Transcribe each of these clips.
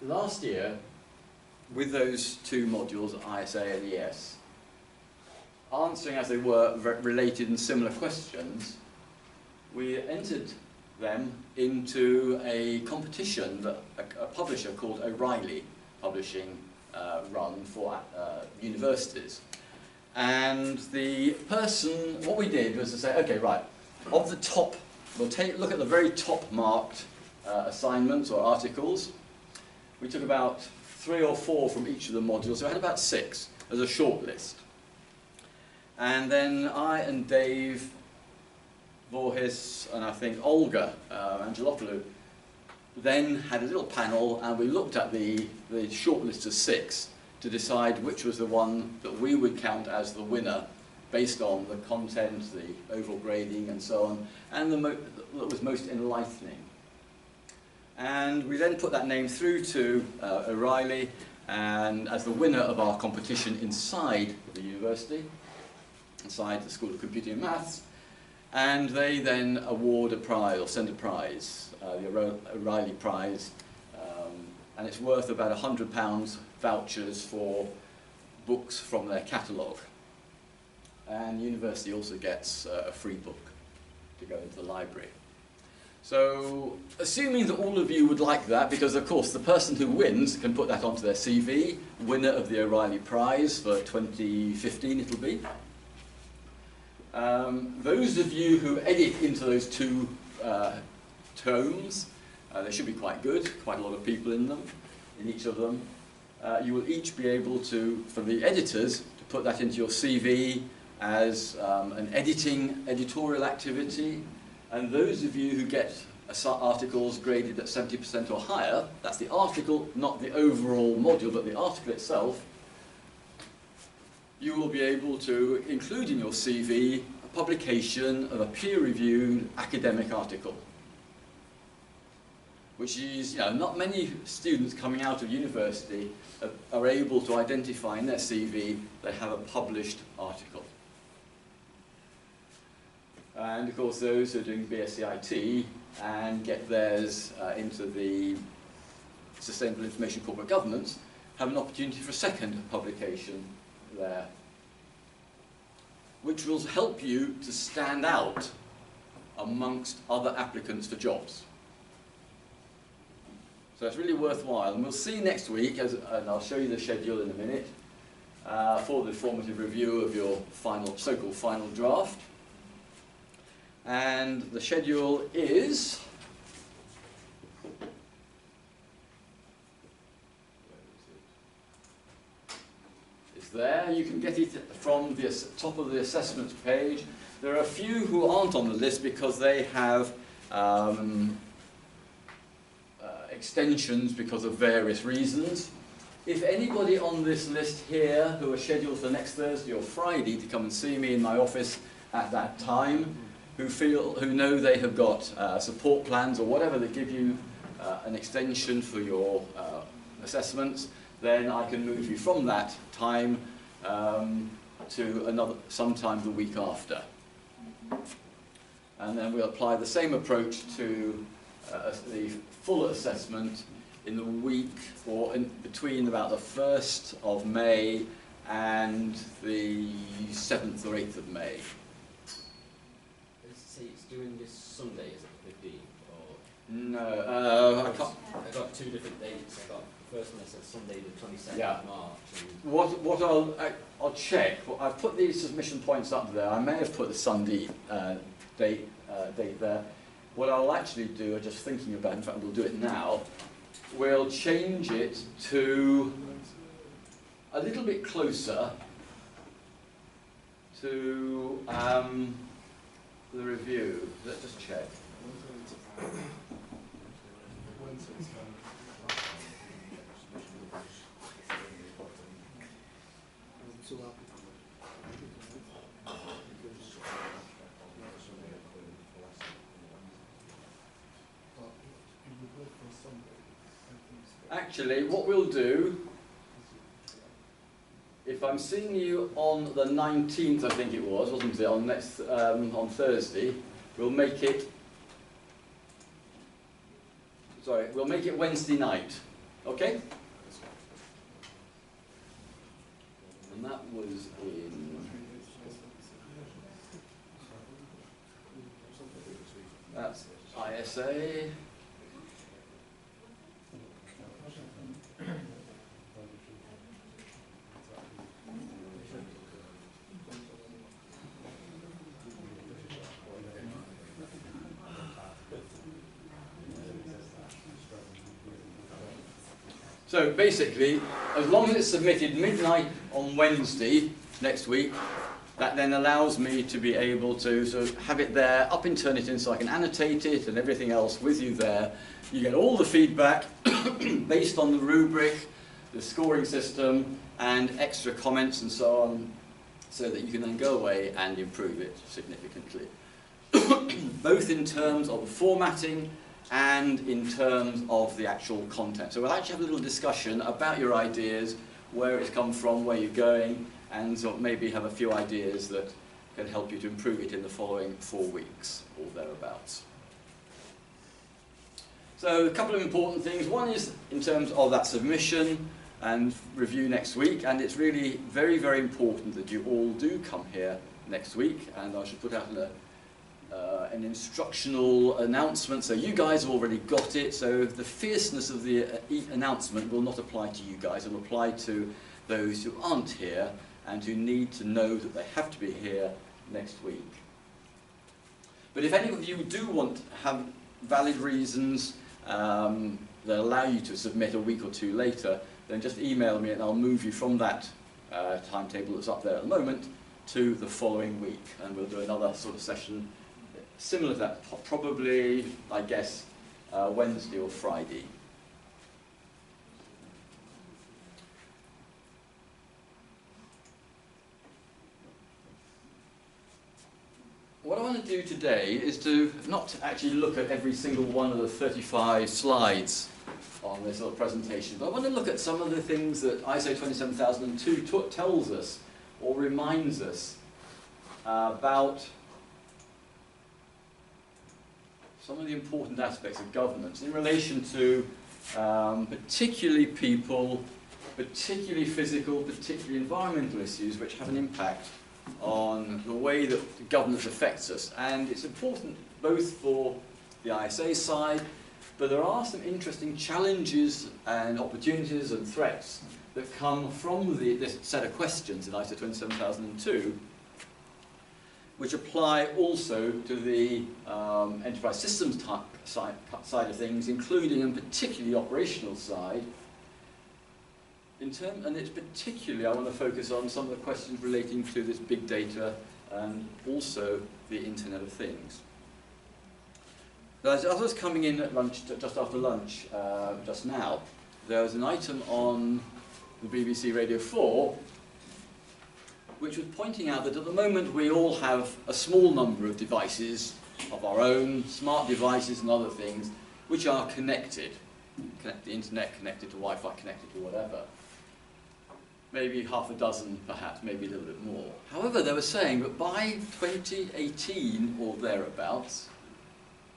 last year, with those two modules, ISA and ES, answering as they were related and similar questions, we entered them into a competition that a publisher called O'Reilly Publishing run for universities. And the person, what we did was to say, okay, right, of the top, we'll look at the very top marked assignments or articles. We took about 3 or 4 from each of the modules, so I had about 6 as a short list. And then I and Dave Voorhis and I think Olga Angelopoulou then had a little panel, and we looked at the short list of 6 to decide which was the one that we would count as the winner based on the content, the overall grading and so on, and that was most enlightening. And we then put that name through to O'Reilly and as the winner of our competition inside the university, inside the School of Computing and Maths, and they then award a prize or send a prize, the O'Reilly Prize, and it's worth about £100 vouchers for books from their catalogue. And the university also gets a free book to go into the library. So, assuming that all of you would like that, because of course the person who wins can put that onto their CV, winner of the O'Reilly Prize for 2015 it'll be. Those of you who edit into those 2 tomes, they should be quite good, quite a lot of people in them, in each of them. You will each be able to, for the editors, to put that into your CV as an editorial activity. And those of you who get articles graded at 70% or higher, that's the article, not the overall module, but the article itself, you will be able to include in your CV a publication of a peer-reviewed academic article, which is, not many students coming out of university are able to identify in their CV they have a published article. And of course those who are doing BSc IT and get theirs into the Sustainable Information Corporate Governance have an opportunity for a second publication there, which will help you to stand out amongst other applicants for jobs. So it's really worthwhile, and we'll see next week, and I'll show you the schedule in a minute, for the formative review of your so-called final draft. And the schedule is there. You can get it from the top of the assessments page. There are a few who aren't on the list because they have extensions because of various reasons. If anybody on this list here who are scheduled for next Thursday or Friday to come and see me in my office at that time, who know they have got support plans or whatever that give you an extension for your assessments, then I can move you from that time to sometime the week after. And then we'll apply the same approach to the full assessment in the week or in between about the 1st of May and the 7th or 8th of May. It's doing this Sunday, is it the 15th? Or no, I can't. I got 2 different dates. I got the first one that said Sunday the 22nd of Yeah. March. What I'll check. I've put these submission points up there. I may have put the Sunday date there. What I'll actually do, I'm just thinking about, in fact we'll do it now, we'll change it to a little bit closer to the review. Let's just check. Actually, what we'll do, if I'm seeing you on the 19th, I think it was, wasn't it, on Thursday, we'll make it Wednesday night. Okay? And that was in... That's ISA. So basically, as long as it's submitted midnight on Wednesday next week, that then allows me to be able to sort of have it there up in Turnitin so I can annotate it and everything else with you there. You get all the feedback based on the rubric, the scoring system, and extra comments and so on, so that you can then go away and improve it significantly. Both in terms of the formatting and in terms of the actual content. So we'll actually have a little discussion about your ideas, where it's come from, where you're going, and sort of maybe have a few ideas that can help you to improve it in the following 4 weeks or thereabouts. So a couple of important things. One is in terms of that submission and review next week, and it's really very, very important that you all do come here next week, and I should put out an instructional announcement, so you guys have already got it, so the fierceness of the announcement will not apply to you guys, it will apply to those who aren't here and who need to know that they have to be here next week. But if any of you do want to have valid reasons that allow you to submit a week or two later, then just email me and I'll move you from that timetable that's up there at the moment to the following week, and we'll do another sort of session similar to that, probably, I guess, Wednesday or Friday. What I want to do today is to not actually look at every single one of the 35 slides on this little presentation, but I want to look at some of the things that ISO 27002 tells us or reminds us about some of the important aspects of governance in relation to particularly people, particularly physical, particularly environmental issues which have an impact on the way that governance affects us. And it's important both for the ISA side, but there are some interesting challenges and opportunities and threats that come from this set of questions in ISO 27002, which apply also to the enterprise systems side of things, including and particularly the operational side. And it's particularly, I want to focus on some of the questions relating to this big data and also the Internet of Things. As I was coming in at lunch, just after lunch, just now, there was an item on the BBC Radio 4 which was pointing out that at the moment we all have a small number of devices of our own, smart devices and other things, which are connected. Connect the internet, connected to Wi-Fi, connected to whatever. Maybe half a dozen, perhaps, maybe a little bit more. However, they were saying that by 2018 or thereabouts,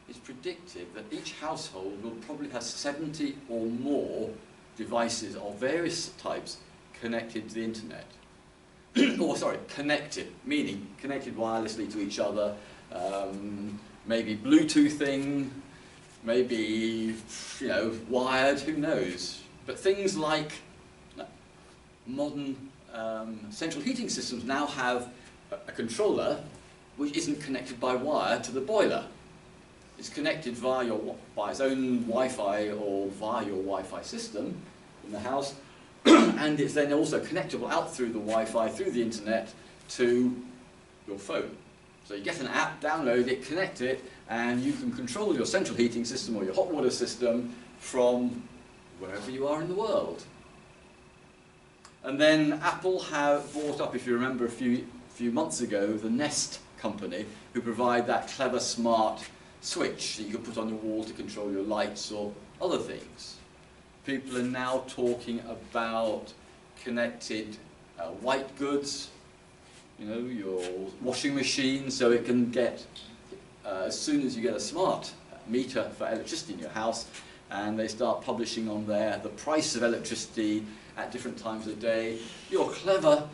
it's predicted that each household will probably have 70 or more devices of various types connected to the internet. Or sorry, connected, meaning connected wirelessly to each other, maybe Bluetoothing, maybe, you know, wired, who knows. But things like modern central heating systems now have a controller which isn't connected by wire to the boiler. It's connected via its own Wi-Fi or via your Wi-Fi system in the house, and it's then also connectable out through the Wi-Fi, through the internet, to your phone. So you get an app, download it, connect it, and you can control your central heating system or your hot water system from wherever you are in the world. And then Apple have bought up, if you remember a few months ago, the Nest company, who provide that clever smart switch that you can put on your wall to control your lights or other things. People are now talking about connected white goods, you know, your washing machine, so it can get, as soon as you get a smart meter for electricity in your house, and they start publishing on there the price of electricity at different times of the day. Your clever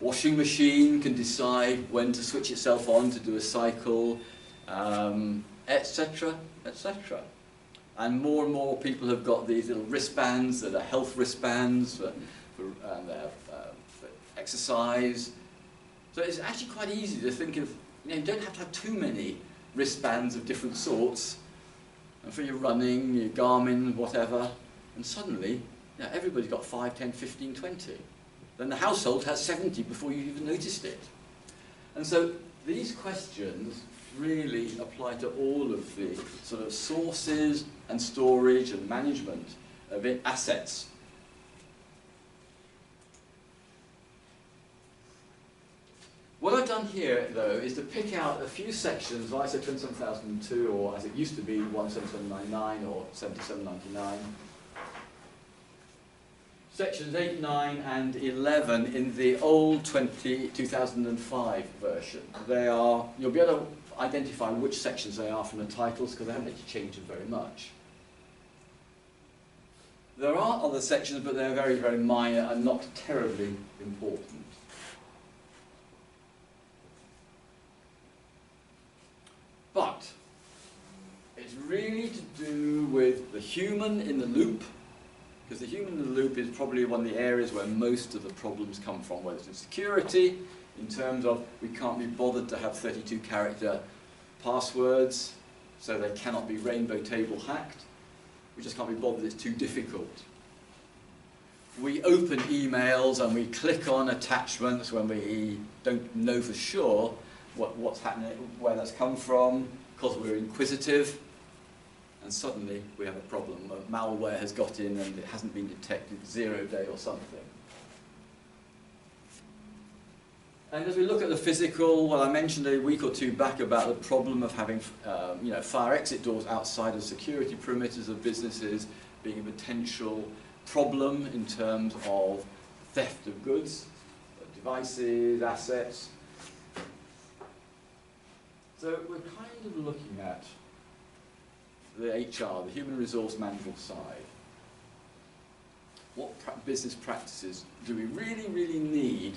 washing machine can decide when to switch itself on to do a cycle, etc., etc. And more people have got these little wristbands that are health wristbands for exercise. So it's actually quite easy to think of, you don't have to have too many wristbands of different sorts, and for your running, your Garmin, whatever, and suddenly everybody's got 5, 10, 15, 20. Then the household has 70 before you even noticed it. And so these questions really apply to all of the sort of sources and storage and management of assets. What I've done here, though, is to pick out a few sections of ISO 27002, or as it used to be, 17799 or 7799. Sections 8, 9 and 11 in the old 2005 version. They are, you'll be able to identify which sections they are from the titles because they haven't actually changed them very much. There are other sections, but they're very, very minor and not terribly important. But it's really to do with the human in the loop, because the human in the loop is probably one of the areas where most of the problems come from, whether it's in security, in terms of we can't be bothered to have 32-character passwords, so they cannot be rainbow table hacked. We just can't be bothered, it's too difficult. We open emails and we click on attachments when we don't know for sure what's happening, where that's come from, because we're inquisitive. And suddenly we have a problem. Malware has got in and it hasn't been detected, 0-day or something. And as we look at the physical, well, I mentioned a week or two back about the problem of having fire exit doors outside of security perimeters of businesses being a potential problem in terms of theft of goods, devices, assets. So we're kind of looking at the HR, the human resource management side. What business practices do we really, really need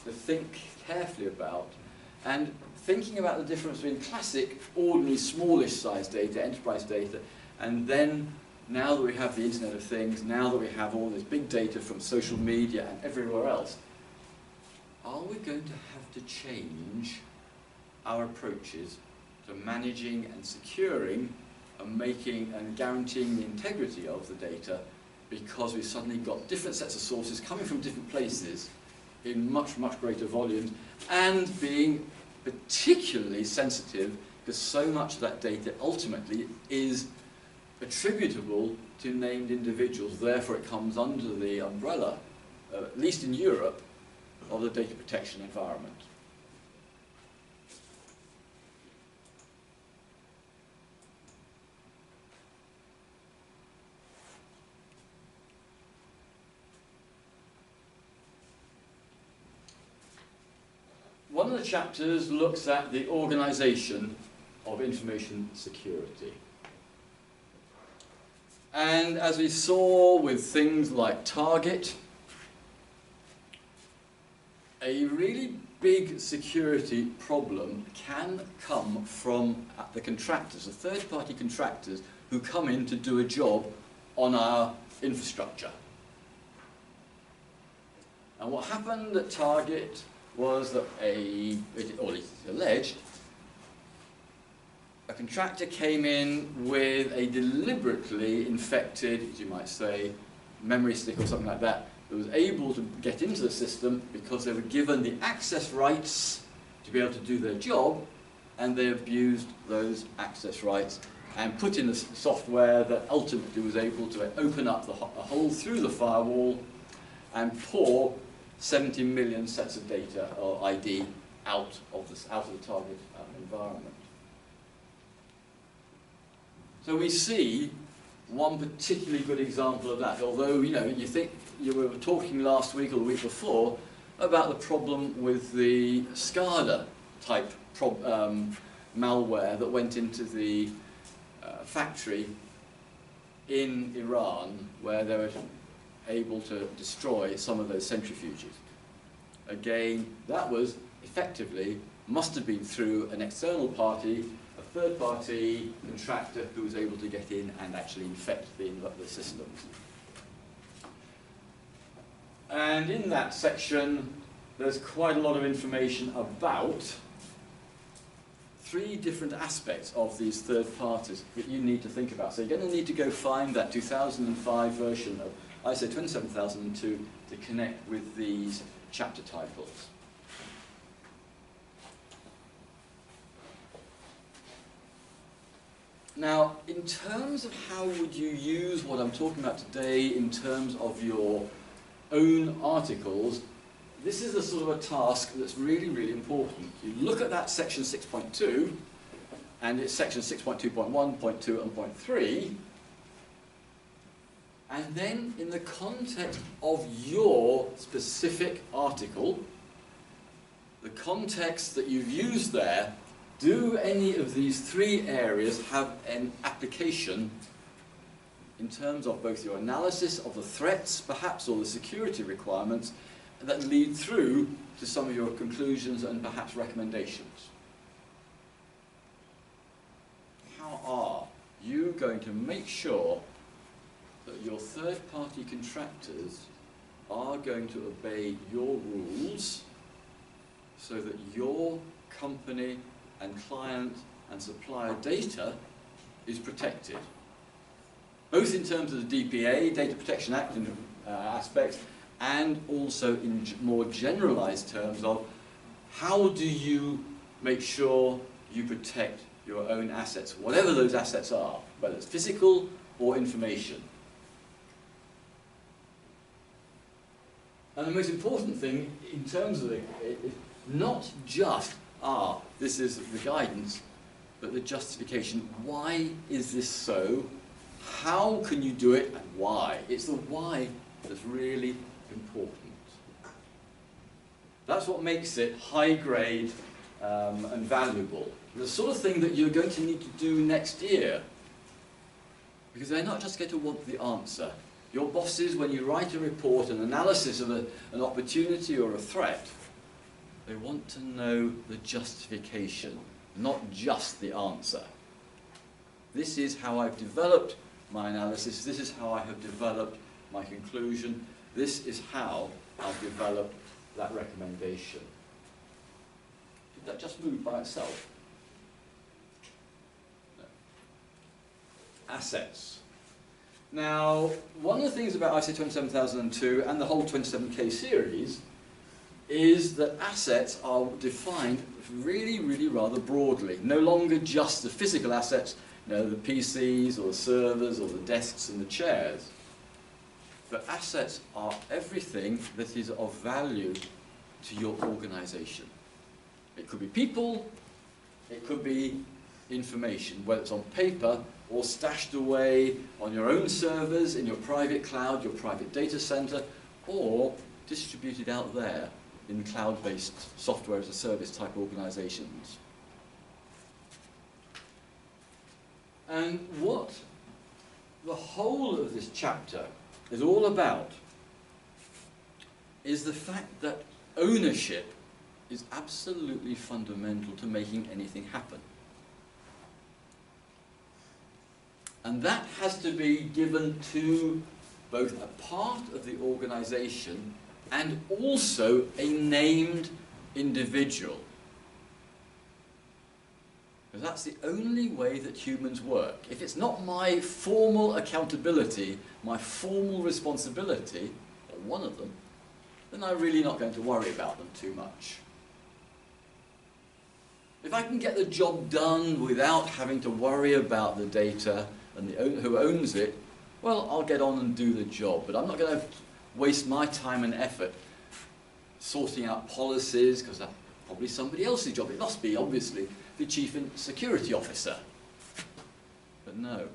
to think carefully about? And thinking about the difference between classic, ordinary, smallish size data, enterprise data, and then now that we have the Internet of Things, now that we have all this big data from social media and everywhere else, are we going to have to change our approaches to managing and securing and making and guaranteeing the integrity of the data, because we've suddenly got different sets of sources coming from different places in much, much greater volumes, and being particularly sensitive because so much of that data ultimately is attributable to named individuals. Therefore it comes under the umbrella, at least in Europe, of the data protection environment. One of the chapters looks at the organisation of information security. And as we saw with things like Target, a really big security problem can come from the contractors, the third-party contractors who come in to do a job on our infrastructure. And what happened at Target was that or at least it's alleged, a contractor came in with a deliberately infected, as you might say, memory stick or something like that was able to get into the system because they were given the access rights to be able to do their job, and they abused those access rights and put in a software that ultimately was able to open up a hole through the firewall and pour 70 million sets of data or ID out of the target environment. So we see one particularly good example of that, although you think you were talking last week or the week before about the problem with the SCADA type malware that went into the factory in Iran where they were able to destroy some of those centrifuges. Again, that was effectively, must have been through an external party, a third-party contractor who was able to get in and actually infect the systems. And in that section, there's quite a lot of information about 3 different aspects of these third parties that you need to think about. So you're going to need to go find that 2005 version of ISO 27002 to connect with these chapter titles. Now, in terms of how would you use what I'm talking about today in terms of your own articles, this is a sort of a task that's really, really important. You look at that section 6.2, and it's section 6.2.1, 0.2, and 0.3, and then in the context of your specific article, the context that you've used there, do any of these 3 areas have an application in terms of both your analysis of the threats, perhaps, or the security requirements that lead through to some of your conclusions and perhaps recommendations? How are you going to make sure that your third-party contractors are going to obey your rules so that your company and client and supplier data is protected? Both in terms of the DPA, Data Protection Act aspects, and also in more generalized terms of how do you make sure you protect your own assets, whatever those assets are, whether it's physical or information. And the most important thing in terms of it is not just, this is the guidance, but the justification. Why is this so? How can you do it, and why? It's the why that's really important. That's what makes it high grade and valuable. The sort of thing that you're going to need to do next year, because they're not just going to want the answer. Your bosses, when you write a report, an analysis of an opportunity or a threat, they want to know the justification, not just the answer. This is how I've developed my analysis, this is how I have developed my conclusion, this is how I've developed that recommendation. Did that just move by itself? No. Assets. Now, one of the things about ISO 27002 and the whole 27K series is that assets are defined really, really rather broadly. No longer just the physical assets, you know, the PCs or the servers or the desks and the chairs. But assets are everything that is of value to your organization. It could be people, it could be information, whether it's on paper or stashed away on your own servers, in your private cloud, your private data center, or distributed out there in cloud-based software as a service type organizations. And what the whole of this chapter is all about is the fact that ownership is absolutely fundamental to making anything happen. And that has to be given to both a part of the organization and also a named individual. Because that's the only way that humans work. If it's not my formal accountability, my formal responsibility, or one of them, then I'm really not going to worry about them too much. If I can get the job done without having to worry about the data and who owns it, well, I'll get on and do the job. But I'm not going to waste my time and effort sorting out policies, because that's probably somebody else's job. It must be, obviously, the Chief Security Officer. But no.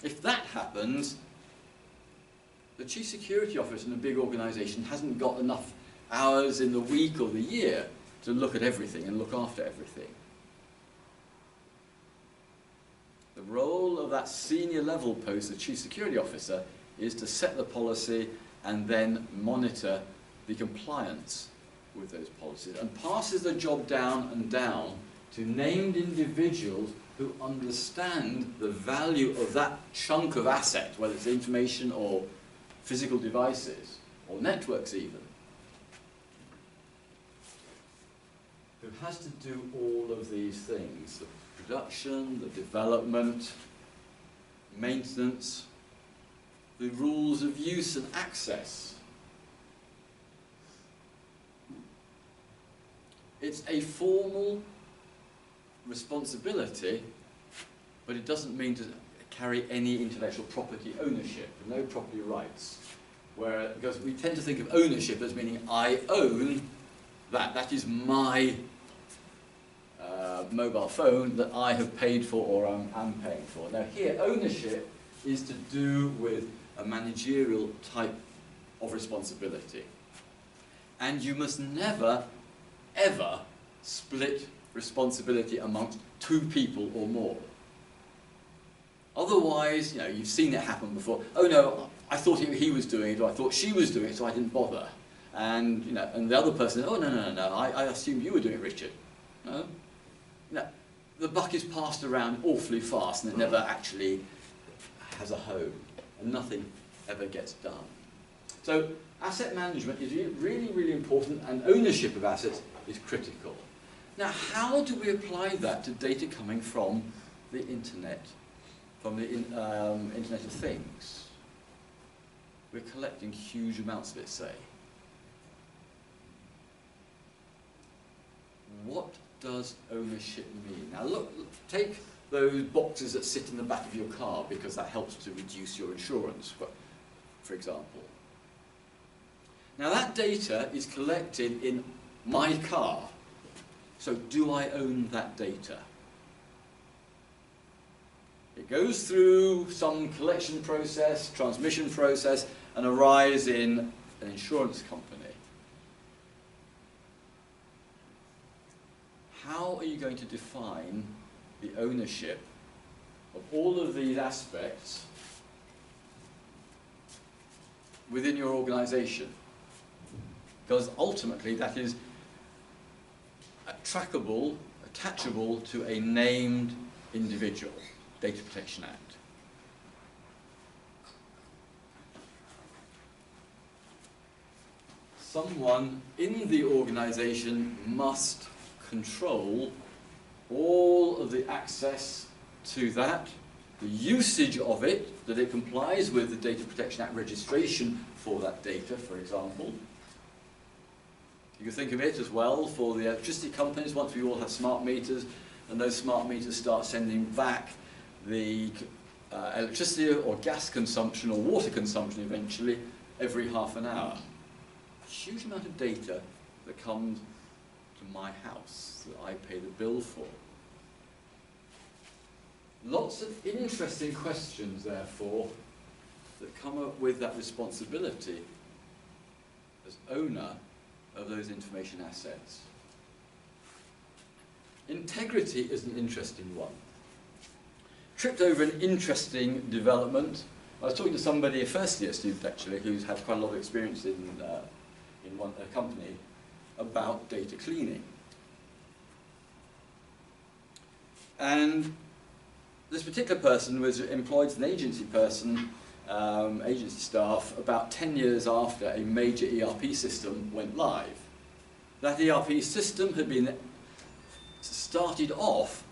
If that happens, the Chief Security Officer in a big organization hasn't got enough hours in the week or the year to look at everything and look after everything. The role of that senior level post, the Chief Security Officer, is to set the policy and then monitor the compliance with those policies, and passes the job down and down to named individuals who understand the value of that chunk of asset, whether it's information or physical devices, or networks even, who has to do all of these things, the production, the development, maintenance, the rules of use and access. It's a formal responsibility, but it doesn't mean to carry any intellectual property ownership, no property rights. Because we tend to think of ownership as meaning I own that. That is my mobile phone that I have paid for or am paying for. Now here, ownership is to do with a managerial type of responsibility. And you must never, ever split responsibility amongst two people or more. Otherwise, you know, you've seen it happen before. Oh no, I thought he was doing it, or I thought she was doing it, so I didn't bother. And you know, and the other person, oh no, I assumed you were doing it, Richard. No, no, the buck is passed around awfully fast, and it never actually has a home, and nothing ever gets done. So asset management is really, really important, and ownership of assets is critical. Now, how do we apply that to data coming from the internet, from the Internet of Things? We're collecting huge amounts of it, say. What does ownership mean? Now look, take those boxes that sit in the back of your car, because that helps to reduce your insurance, for example. Now that data is collected in my car. So do I own that data? It goes through some collection process, transmission process, and arrives in an insurance company. How are you going to define the ownership of all of these aspects within your organization? Because ultimately that is trackable, attachable to a named individual, Data Protection Act. Someone in the organization must control all of the access to that, the usage of it, that it complies with the Data Protection Act registration for that data, for example. You can think of it as well for the electricity companies. Once we all have smart meters, and those smart meters start sending back the electricity or gas consumption or water consumption eventually every half an hour. A huge amount of data that comes to my house that I pay the bill for. Lots of interesting questions, therefore, that come up with that responsibility as owner of those information assets. Integrity is an interesting one. Tripped over an interesting development. I was talking to somebody, a first year student actually, who's had quite a lot of experience in a company about data cleaning. And this particular person was employed as an agency person, agency staff, about 10 years after a major ERP system went live. That ERP system had been started off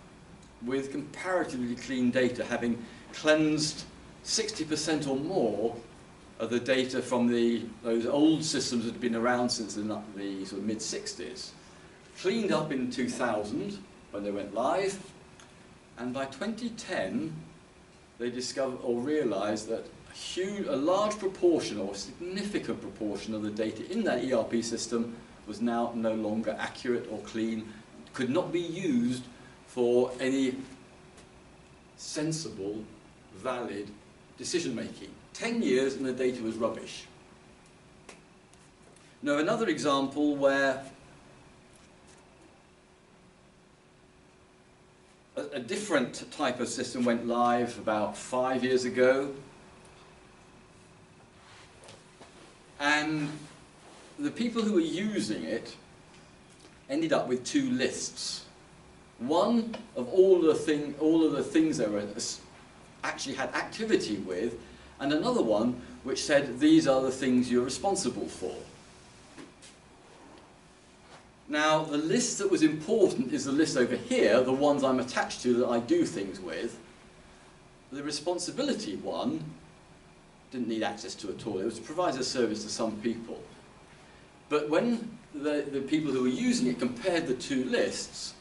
with comparatively clean data, having cleansed 60% or more of the data from those old systems that had been around since the sort of mid-60s. Cleaned up in 2000 when they went live, and by 2010 they discovered or realized that a large proportion or a significant proportion of the data in that ERP system was now no longer accurate or clean, could not be used for any sensible, valid decision making. 10 years and the data was rubbish. Now another example where a a different type of system went live about 5 years ago. And the people who were using it ended up with two lists. One of all of the things they were actually had activity with, and another one which said these are the things you're responsible for. Now, the list that was important is the list over here, the ones I'm attached to that I do things with. The responsibility one didn't need access to at all. It was to provide a service to some people. But when the people who were using it compared the two lists,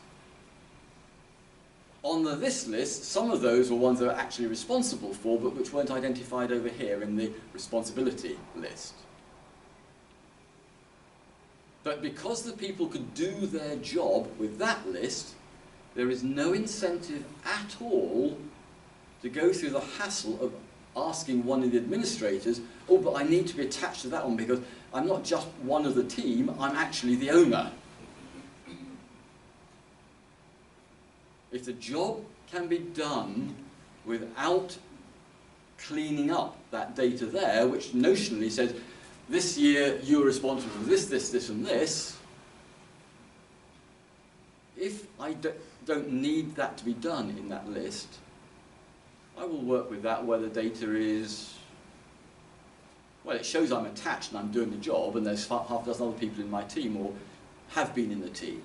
on this list, some of those were ones they were actually responsible for, but which weren't identified over here in the responsibility list. But because the people could do their job with that list, there is no incentive at all to go through the hassle of asking one of the administrators, oh, but I need to be attached to that one because I'm not just one of the team, I'm actually the owner. If the job can be done without cleaning up that data there, which notionally says, this year you're responsible for this, this, this and this, if I don't need that to be done in that list, I will work with that where the data is, well, it shows I'm attached and I'm doing the job and there's half a dozen other people in my team or have been in the team.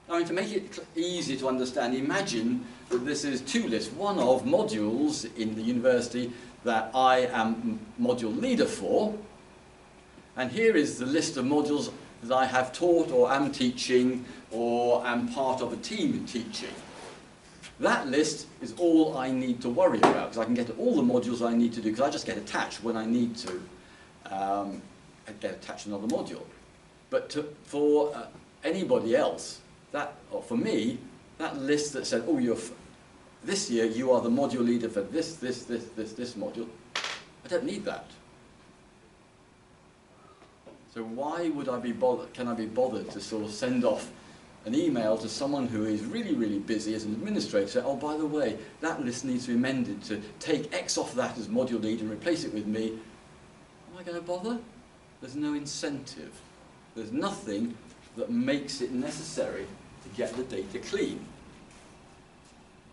I mean, to make it easy to understand, imagine that this is two lists, one of modules in the university that I am module leader for, and here is the list of modules that I have taught or am teaching or am part of a team teaching. That list is all I need to worry about, because I can get all the modules I need to do, because I just get attached when I need to get attached to another module. But for anybody else, or for me, that list that said, oh, this year you are the module leader for this module, I don't need that. So why would I be bothered, can I be bothered to sort of send off an email to someone who is really, really busy as an administrator, say, oh, by the way, that list needs to be amended to take X off that as module leader and replace it with me. Am I going to bother? There's no incentive. There's nothing that makes it necessary to get the data clean.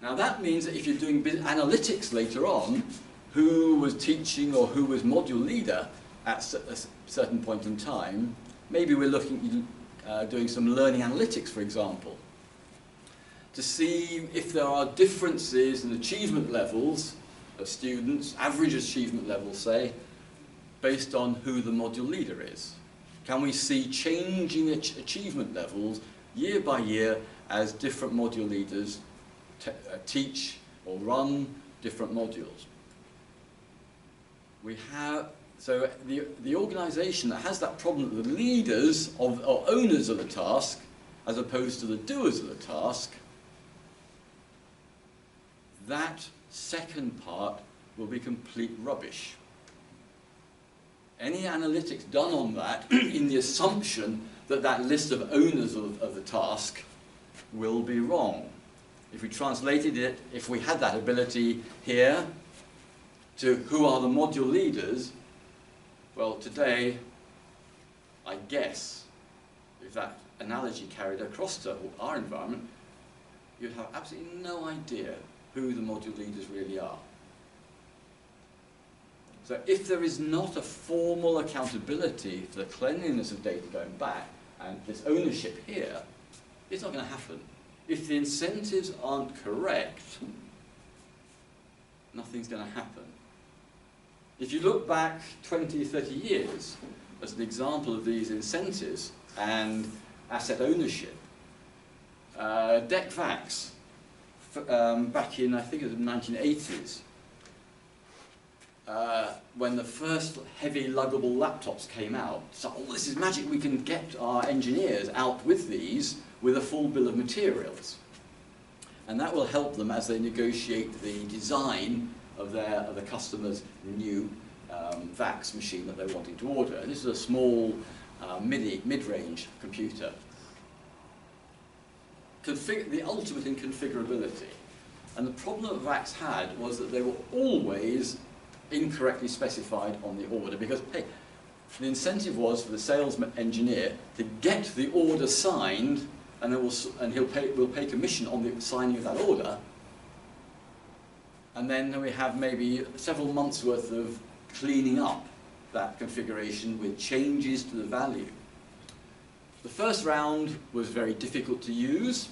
Now that means that if you're doing analytics later on, who was teaching or who was module leader at a certain point in time, maybe we're looking doing some learning analytics, for example, to see if there are differences in achievement levels of students, average achievement levels, say, based on who the module leader is. Can we see changing achievement levels year by year as different module leaders teach or run different modules? So the organisation that has that problem, the leaders or owners of the task, as opposed to the doers of the task, that second part will be complete rubbish. Any analytics done on that in the assumption that that list of owners of the task will be wrong. If we translated it, if we had that ability here to who are the module leaders, well, today, I guess, if that analogy carried across to our environment, you'd have absolutely no idea who the module leaders really are. So if there is not a formal accountability for the cleanliness of data going back and this ownership here, it's not going to happen. If the incentives aren't correct, nothing's going to happen. If you look back 20, 30 years as an example of these incentives and asset ownership, DECVAX, back in, I think it was the 1980s, when the first heavy luggable laptops came out, so, oh, this is magic, we can get our engineers out with these with a full bill of materials. And that will help them as they negotiate the design of the customer's new VAX machine that they're wanting to order. And this is a small mid-range computer. the ultimate in configurability. And the problem that VAX had was that they were always incorrectly specified on the order, because, hey, the incentive was for the sales engineer to get the order signed, and we'll pay commission on the signing of that order. And then we have maybe several months worth of cleaning up that configuration with changes to the value. The first round was very difficult to use,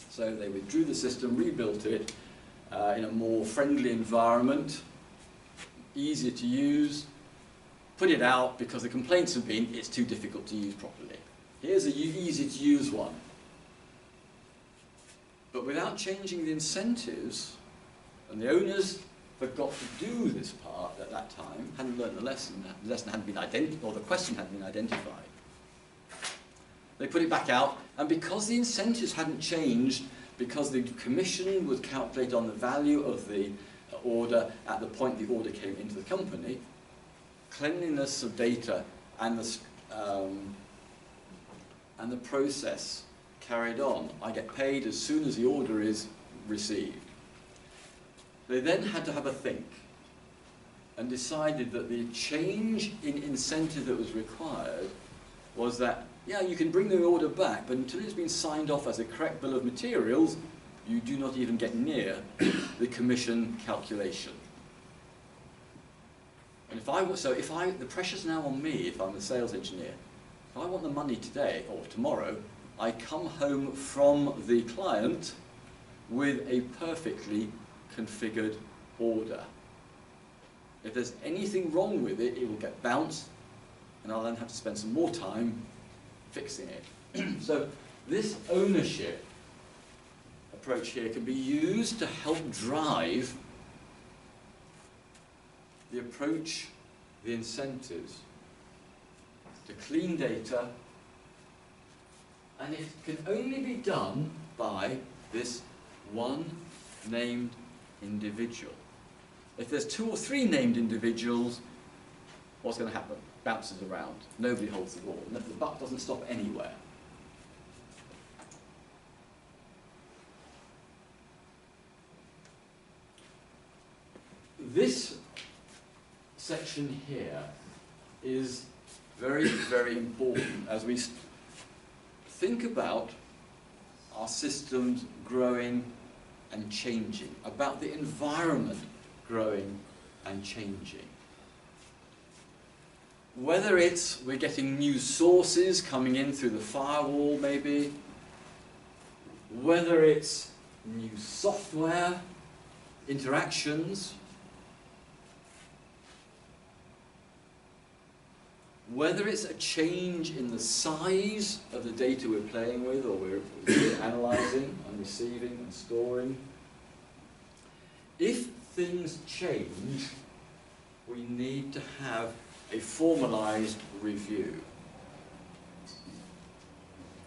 so they withdrew the system, rebuilt it in a more friendly environment, easier to use, put it out because the complaints have been it's too difficult to use properly. Here's an easy to use one. But without changing the incentives, and the owners forgot to do this part at that time, hadn't learned the lesson hadn't been identified, or the question hadn't been identified. They put it back out, and because the incentives hadn't changed, because the commission was calculated on the value of the order at the point the order came into the company, cleanliness of data and the process carried on. I get paid as soon as the order is received. They then had to have a think and decided that the change in incentive that was required was that, yeah, you can bring the order back, but until it's been signed off as a correct bill of materials, you do not even get near the commission calculation. And the pressure's now on me if I'm a sales engineer. If I want the money today or tomorrow, I come home from the client with a perfectly configured order. If there's anything wrong with it, it will get bounced, and I'll then have to spend some more time fixing it. So this ownership approach here can be used to help drive the approach, the incentives, to clean data, and it can only be done by this one named individual. If there's 2 or 3 named individuals, what's going to happen? Bounces around. Nobody holds the ball. The buck doesn't stop anywhere. This section here is very, very important as we think about our systems growing and changing, about the environment growing and changing. Whether it's we're getting new sources coming in through the firewall maybe, whether it's new software, interactions, whether it's a change in the size of the data we're playing with or we're analysing and receiving and storing, if things change, we need to have a formalised review.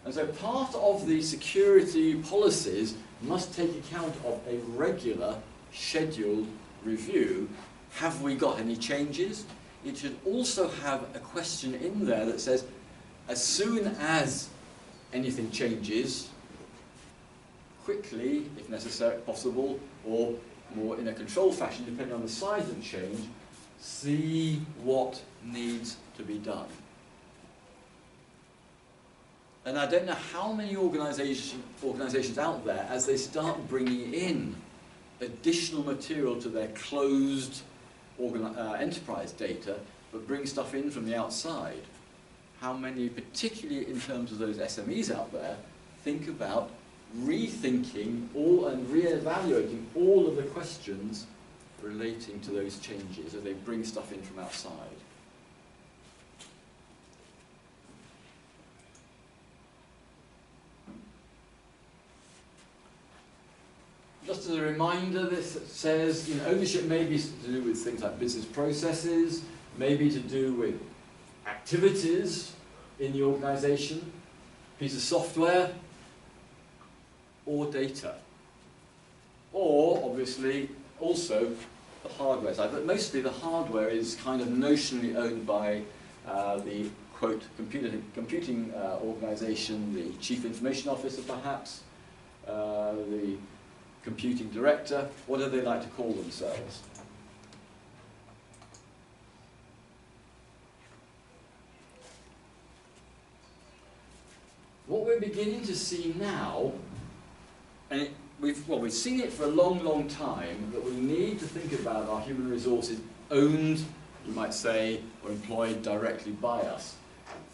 And so part of the security policies must take account of a regular, scheduled review. Have we got any changes? It should also have a question in there that says, as soon as anything changes, quickly, if necessary, possible, or more in a controlled fashion, depending on the size of the change, see what needs to be done. And I don't know how many organizations out there, as they start bringing in additional material to their closed enterprise data, but bring stuff in from the outside, how many, particularly in terms of those SMEs out there, think about rethinking and re-evaluating all of the questions relating to those changes as they bring stuff in from outside. Just as a reminder, this says, ownership may be to do with things like business processes, maybe to do with activities in the organization, piece of software, or data. Or, obviously, also the hardware side. But mostly the hardware is kind of notionally owned by the quote, computing organization, the chief information officer perhaps, the computing director, what do they like to call themselves? What we're beginning to see now, and we've seen it for a long, long time, that we need to think about our human resources owned, you might say, or employed directly by us.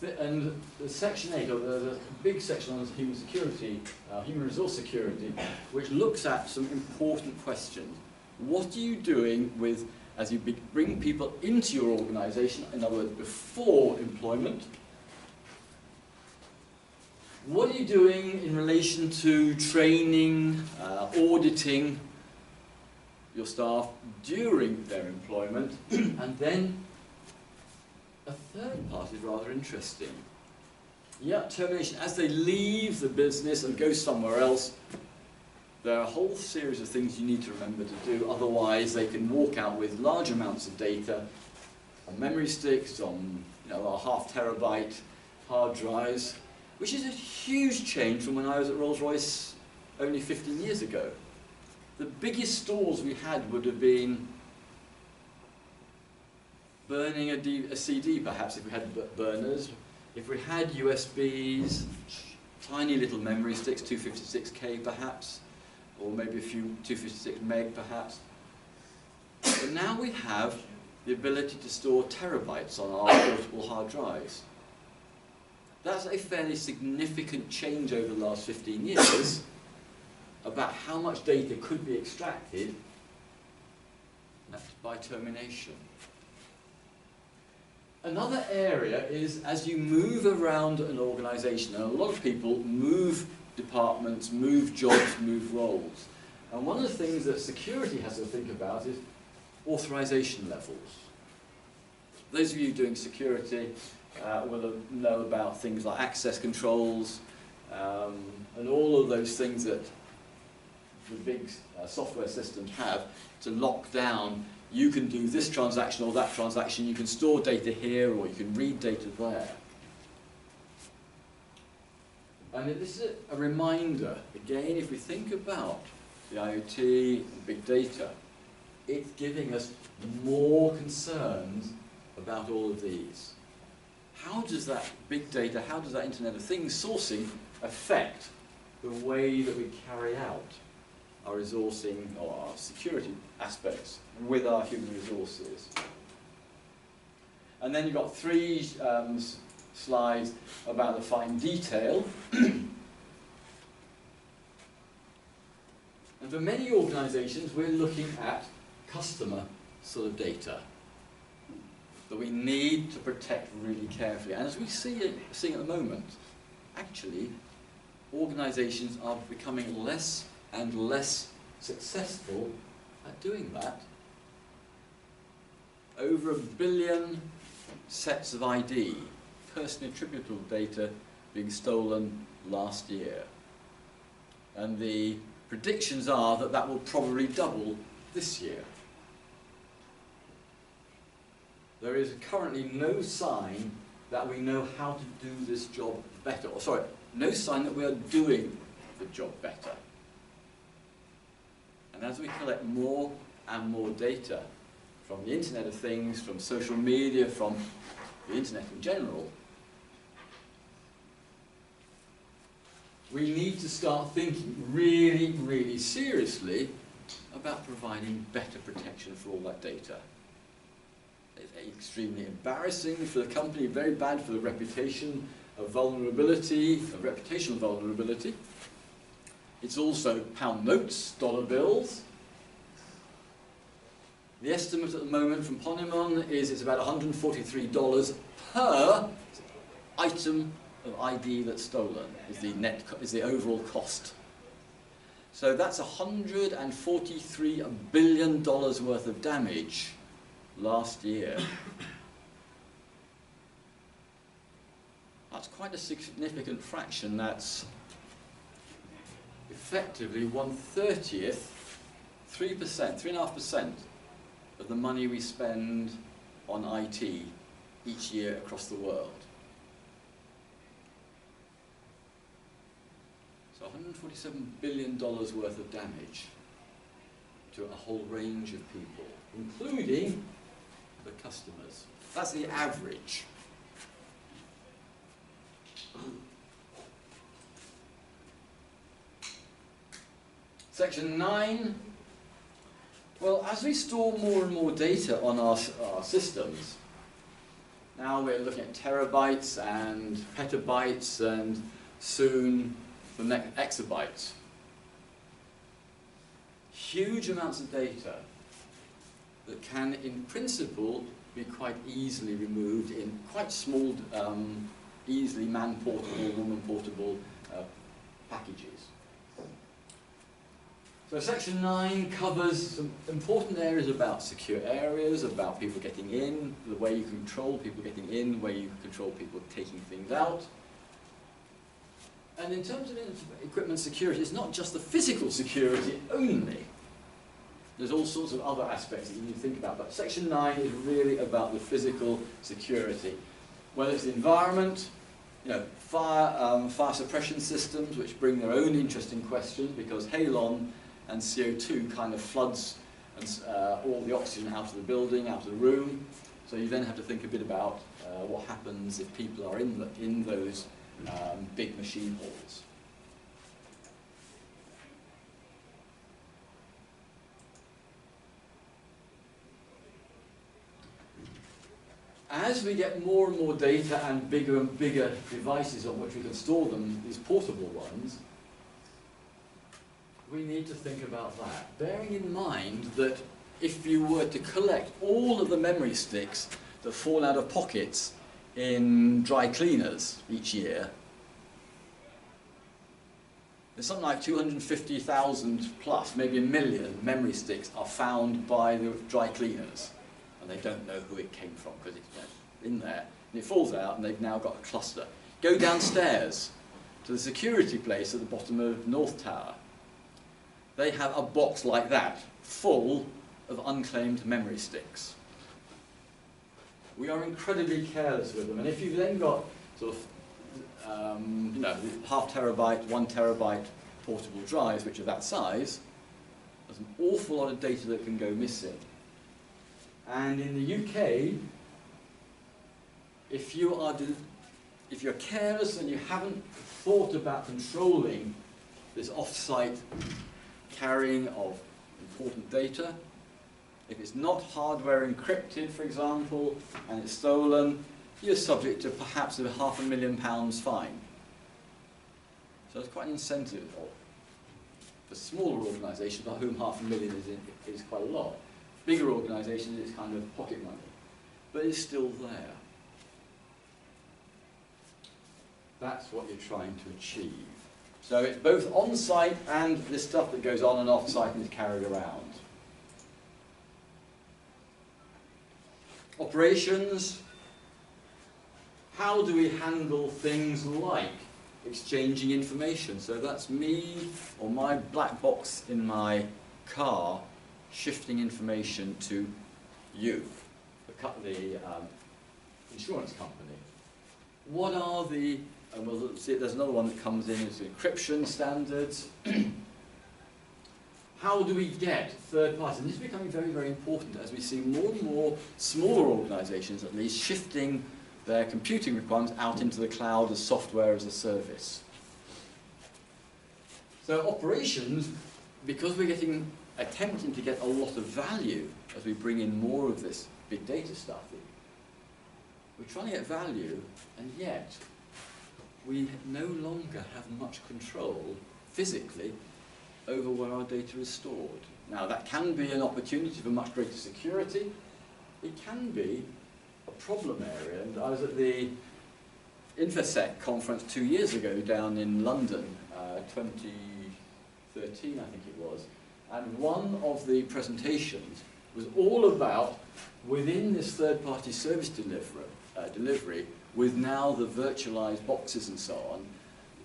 And the Section 8, or the big section on human security, human resource security, which looks at some important questions. What are you doing with, as you bring people into your organization, in other words, before employment? What are you doing in relation to training, auditing your staff during their employment? And then a third part is rather interesting. Yeah, termination. As they leave the business and go somewhere else, there are a whole series of things you need to remember to do, otherwise they can walk out with large amounts of data on memory sticks, on our ½ terabyte hard drives, which is a huge change from when I was at Rolls-Royce only 15 years ago. The biggest stores we had would have been burning a CD, perhaps, if we had burners. If we had USBs, tiny little memory sticks, 256K perhaps, or maybe a few 256 meg perhaps. But now we have the ability to store terabytes on our portable hard drives. That's a fairly significant change over the last 15 years about how much data could be extracted by termination. Another area is as you move around an organization, and a lot of people move departments, move jobs, move roles. And one of the things that security has to think about is authorization levels. Those of you doing security will know about things like access controls and all of those things that the big software systems have to lock down. You can do this transaction or that transaction, you can store data here or you can read data there. And this is a reminder, again, if we think about the IoT and big data, it's giving us more concerns about all of these. How does that big data, how does that Internet of Things sourcing affect the way that we carry out our resourcing or our security aspects with our human resources? And then you've got three slides about the fine detail. And for many organizations, we're looking at customer sort of data that we need to protect really carefully. And as we see at the moment, actually, organizations are becoming less and less successful at doing that. Over 1 billion sets of ID, personally attributable data, being stolen last year. And the predictions are that that will probably double this year. There is currently no sign that we know how to do this job better. Or sorry, no sign that we are doing the job better. And as we collect more and more data from the Internet of Things, from social media, from the Internet in general, we need to start thinking really, really seriously about providing better protection for all that data. It's extremely embarrassing for the company, very bad for the reputation of vulnerability, of reputational vulnerability. It's also pound notes, dollar bills. The estimate at the moment from Ponemon is it's about $143 per item of ID that's stolen, is the overall cost. So that's $143 billion worth of damage last year. That's quite a significant fraction. That's effectively 1/30, 3%, 3.5% of the money we spend on IT each year across the world. $147 billion worth of damage to a whole range of people, including the customers. That's the average. Section 9. Well, as we store more and more data on our systems, now we're looking at terabytes and petabytes and soon the next exabytes. Huge amounts of data that can, in principle, be quite easily removed in quite small, easily man-portable, woman-portable packages. So section 9 covers some important areas about secure areas, about people getting in, the way you control people getting in, the way you control people taking things out. And in terms of equipment security, it's not just the physical security only. There's all sorts of other aspects that you need to think about, but section 9 is really about the physical security. Whether it's the environment, you know, fire suppression systems, which bring their own interesting questions, because halon and CO2 kind of floods all the oxygen out of the building, out of the room. So you then have to think a bit about what happens if people are in those big machine halls. As we get more and more data and bigger devices on which we can store them, these portable ones, we need to think about that. Bearing in mind that if you were to collect all of the memory sticks that fall out of pockets in dry cleaners each year, there's something like 250,000 plus, maybe 1 million memory sticks are found by the dry cleaners. And they don't know who it came from because it's in there. And it falls out and they've now got a cluster. Go downstairs to the security place at the bottom of North Tower. They have a box like that, full of unclaimed memory sticks. We are incredibly careless with them. And if you've then got sort of, you know, 0.5 terabyte, 1 terabyte portable drives, which are that size, there's an awful lot of data that can go missing. And in the UK, if you're careless and you haven't thought about controlling this off-site carrying of important data, if it's not hardware encrypted, for example, and it's stolen, you're subject to perhaps a £500,000 fine. So it's quite an incentive for smaller organisations, for whom £500,000 is quite a lot. Bigger organisations, it's kind of pocket money, but it's still there. That's what you're trying to achieve. So it's both on-site and this stuff that goes on and off-site and is carried around. Operations. How do we handle things like exchanging information? So that's me or my black box in my car shifting information to you, the insurance company. What are the, and we'll see, there's another one that comes in as encryption standards. How do we get third parties? And this is becoming very, very important as we see more and more smaller organisations, at least, shifting their computing requirements out into the cloud as software as a service. So operations, because we're attempting to get a lot of value as we bring in more of this big data stuff, we're trying to get value, and yet we no longer have much control physically over where our data is stored. Now that can be an opportunity for much greater security. It can be a problem area, and I was at the InfoSec conference 2 years ago down in London, 2013 I think it was, and one of the presentations was all about, within this third-party service delivery, with now the virtualized boxes and so on,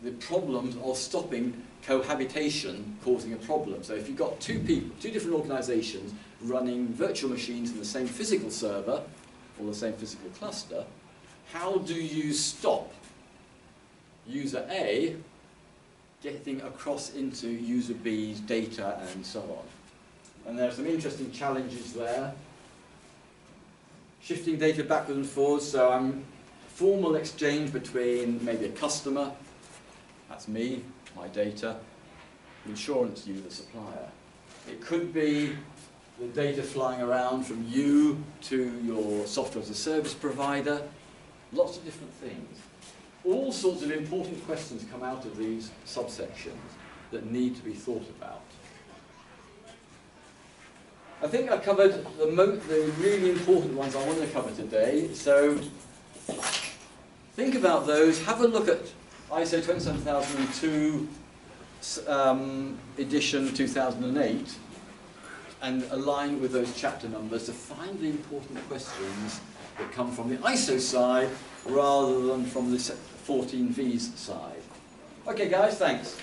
the problems of stopping cohabitation causing a problem. So if you've got two different organizations running virtual machines in the same physical server or the same physical cluster, how do you stop user A getting across into user B's data and so on. And there are some interesting challenges there. Shifting data backwards and forwards, so I'm formal exchange between maybe a customer, that's me, my data, insurance you, the supplier. It could be the data flying around from you to your software as a service provider, lots of different things. All sorts of important questions come out of these subsections that need to be thought about. I think I covered the really important ones I want to cover today, so think about those, have a look at ISO 27002 edition 2008 and align with those chapter numbers to find the important questions that come from the ISO side rather than from the 14V's side. Okay guys, thanks.